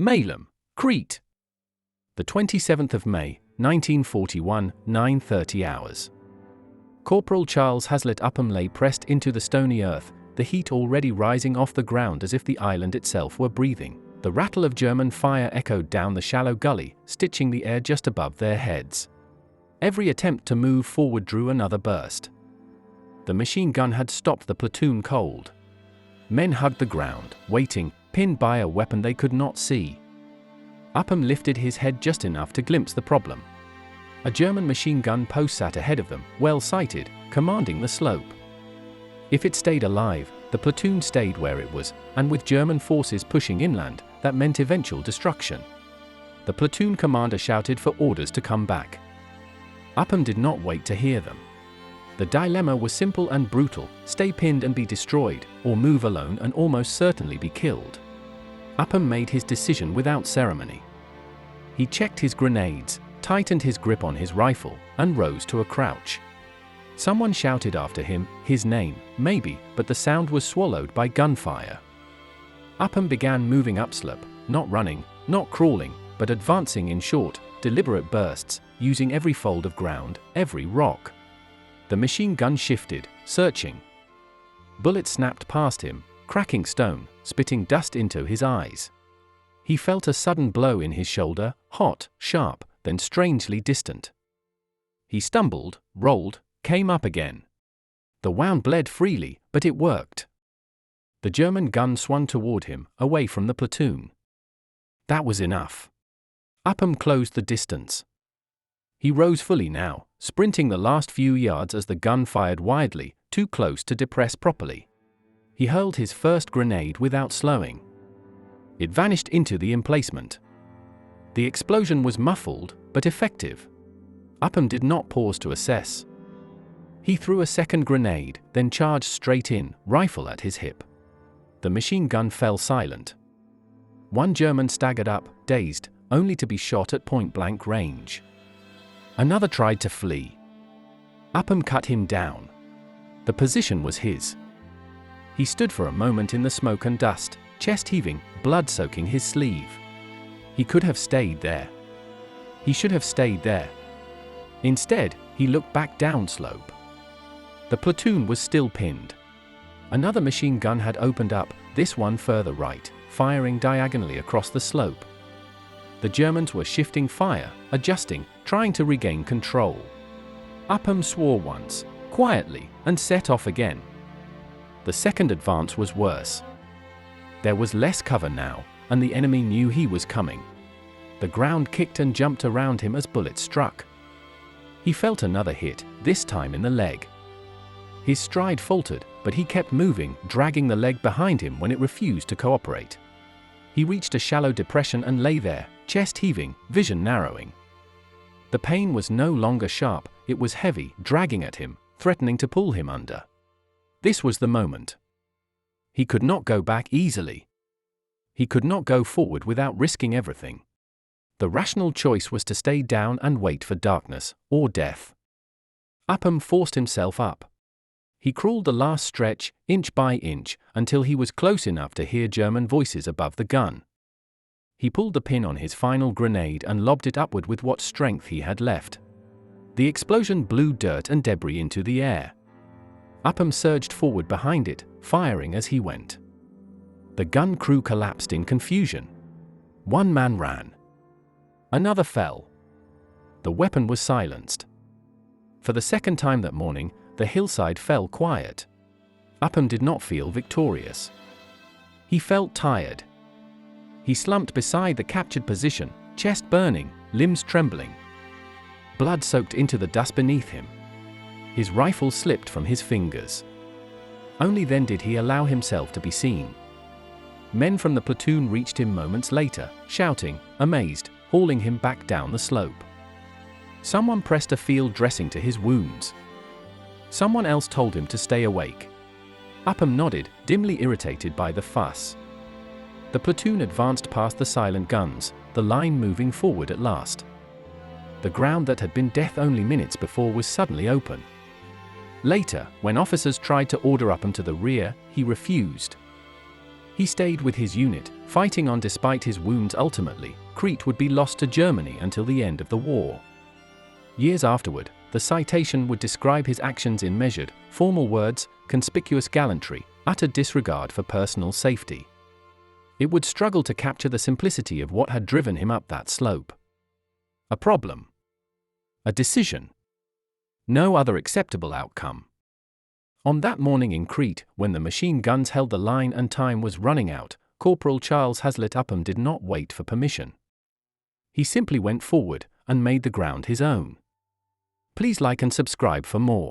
Malum, Crete. The 27th of May, 1941, 9:30 hours. Corporal Charles Hazlitt Upham lay pressed into the stony earth, the heat already rising off the ground as if the island itself were breathing. The rattle of German fire echoed down the shallow gully, stitching the air just above their heads. Every attempt to move forward drew another burst. The machine gun had stopped the platoon cold. Men hugged the ground, waiting, pinned by a weapon they could not see. Upham lifted his head just enough to glimpse the problem. A German machine gun post sat ahead of them, well sighted, commanding the slope. If it stayed alive, the platoon stayed where it was, and with German forces pushing inland, that meant eventual destruction. The platoon commander shouted for orders to come back. Upham did not wait to hear them. The dilemma was simple and brutal: stay pinned and be destroyed, or move alone and almost certainly be killed. Upham made his decision without ceremony. He checked his grenades, tightened his grip on his rifle, and rose to a crouch. Someone shouted after him, his name, maybe, but the sound was swallowed by gunfire. Upham began moving upslope, not running, not crawling, but advancing in short, deliberate bursts, using every fold of ground, every rock. The machine gun shifted, searching. Bullets snapped past him, cracking stone, spitting dust into his eyes. He felt a sudden blow in his shoulder, hot, sharp, then strangely distant. He stumbled, rolled, came up again. The wound bled freely, but it worked. The German gun swung toward him, away from the platoon. That was enough. Upham closed the distance. He rose fully now, sprinting the last few yards as the gun fired wildly, too close to depress properly. He hurled his first grenade without slowing. It vanished into the emplacement. The explosion was muffled, but effective. Upham did not pause to assess. He threw a second grenade, then charged straight in, rifle at his hip. The machine gun fell silent. One German staggered up, dazed, only to be shot at point-blank range. Another tried to flee. Upham cut him down. The position was his. He stood for a moment in the smoke and dust, chest heaving, blood soaking his sleeve. He could have stayed there. He should have stayed there. Instead, he looked back downslope. The platoon was still pinned. Another machine gun had opened up, this one further right, firing diagonally across the slope. The Germans were shifting fire, adjusting, trying to regain control. Upham swore once, quietly, and set off again. The second advance was worse. There was less cover now, and the enemy knew he was coming. The ground kicked and jumped around him as bullets struck. He felt another hit, this time in the leg. His stride faltered, but he kept moving, dragging the leg behind him when it refused to cooperate. He reached a shallow depression and lay there, chest heaving, vision narrowing. The pain was no longer sharp, it was heavy, dragging at him, threatening to pull him under. This was the moment. He could not go back easily. He could not go forward without risking everything. The rational choice was to stay down and wait for darkness, or death. Upham forced himself up. He crawled the last stretch, inch by inch, until he was close enough to hear German voices above the gun. He pulled the pin on his final grenade and lobbed it upward with what strength he had left. The explosion blew dirt and debris into the air. Upham surged forward behind it, firing as he went. The gun crew collapsed in confusion. One man ran. Another fell. The weapon was silenced. For the second time that morning, the hillside fell quiet. Upham did not feel victorious. He felt tired. He slumped beside the captured position, chest burning, limbs trembling. Blood soaked into the dust beneath him. His rifle slipped from his fingers. Only then did he allow himself to be seen. Men from the platoon reached him moments later, shouting, amazed, hauling him back down the slope. Someone pressed a field dressing to his wounds. Someone else told him to stay awake. Upham nodded, dimly irritated by the fuss. The platoon advanced past the silent guns, the line moving forward at last. The ground that had been death only minutes before was suddenly open. Later, when officers tried to order Upham to the rear, he refused. He stayed with his unit, Fighting on despite his wounds, ultimately, Crete would be lost to Germany until the end of the war. Years afterward, the citation would describe his actions in measured, formal words, conspicuous gallantry, utter disregard for personal safety. It would struggle to capture the simplicity of what had driven him up that slope. A problem. A decision. No other acceptable outcome. On that morning in Crete, when the machine guns held the line and time was running out, Corporal Charles Hazlitt Upham did not wait for permission. He simply went forward and made the ground his own. Please like and subscribe for more.